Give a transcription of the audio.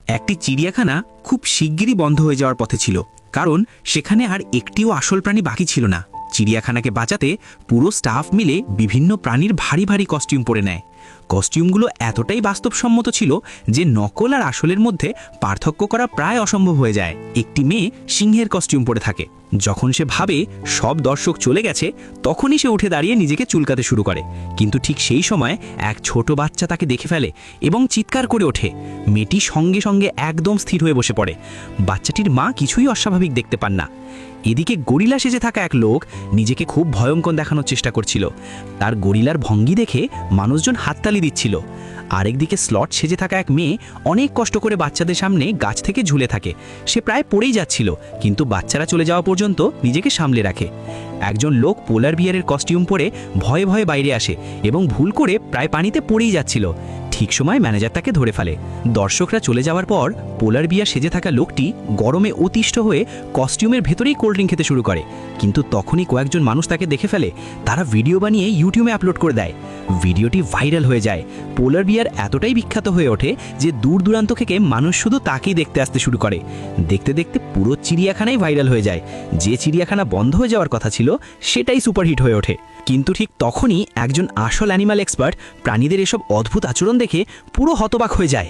একটি চিড়িয়াখানা খুব শিগগিরই বন্ধ হয়ে যাওয়ার পথে ছিল, কারণ সেখানে আর একটিও আসল প্রাণী বাকি ছিল না। চিড়িয়াখানাকে বাঁচাতে পুরো স্টাফ মিলে বিভিন্ন প্রাণীর ভারী ভারী কস্টিউম পরে নেয়। কস্টিউমগুলো এতটাই বাস্তবসম্মত ছিল যে নকল আর আসলের মধ্যে পার্থক্য করা প্রায় অসম্ভব হয়ে যায়। একটি মেয়ে সিংহের কস্টিউম পরে থাকে। যখন সে ভাবে সব দর্শক চলে গেছে, তখনই সে উঠে দাঁড়িয়ে নিজেকে চুলকাতে শুরু করে। কিন্তু ঠিক সেই সময় এক ছোট বাচ্চা তাকে দেখে ফেলে এবং চিৎকার করে ওঠে। মেয়েটি সঙ্গে সঙ্গে একদম স্থির হয়ে বসে পড়ে। বাচ্চাটির মা কিছুই অস্বাভাবিক দেখতে পান না। এদিকে গরিলা সেজে থাকা এক লোক নিজেকে খুব ভয়ঙ্কর দেখানোর চেষ্টা করছিল। তার গরিলার ভঙ্গি দেখে মানুষজন হাততালি দিচ্ছিল। আরেকদিকে স্লট সেজে থাকা এক মেয়ে অনেক কষ্ট করে বাচ্চাদের সামনে গাছ থেকে ঝুলে থাকে। সে প্রায় পড়েই যাচ্ছিল, কিন্তু বাচ্চারা চলে যাওয়া পর্যন্ত নিজেকে সামলে রাখে। একজন লোক পোলার বিয়ারের কস্টিউম পরে ভয়ে ভয়ে বাইরে আসে এবং ভুল করে প্রায় পানিতে পড়েই যাচ্ছিল। ঠিক সময় ম্যানেজার তাকে ধরে ফেলে। দর্শকরা চলে যাওয়ার পর পোলার বিয়ার সেজে থাকা লোকটি গরমে অতিষ্ঠ হয়ে কস্টিউমের ভেতরেই কোল্ড ড্রিঙ্ক খেতে শুরু করে। কিন্তু তখনই কয়েকজন মানুষ তাকে দেখে ফেলে। তারা ভিডিও বানিয়ে ইউটিউবে আপলোড করে দেয়। ভিডিওটি ভাইরাল হয়ে যায়। পোলার বিয়ার এতটাই বিখ্যাত হয়ে ওঠে যে দূর দূরান্ত থেকে মানুষ শুধু তাকেই দেখতে আসতে শুরু করে। দেখতে দেখতে পুরো চিড়িয়াখানাই ভাইরাল হয়ে যায়। যে চিড়িয়াখানা বন্ধ হয়ে যাওয়ার কথা ছিল, সেটাই সুপারহিট হয়ে ওঠে। কিন্তু ঠিক তখনই একজন আসল অ্যানিমাল এক্সপার্ট প্রাণীদের এসব অদ্ভুত আচরণ দেখে পুরো হতবাক হয়ে যায়।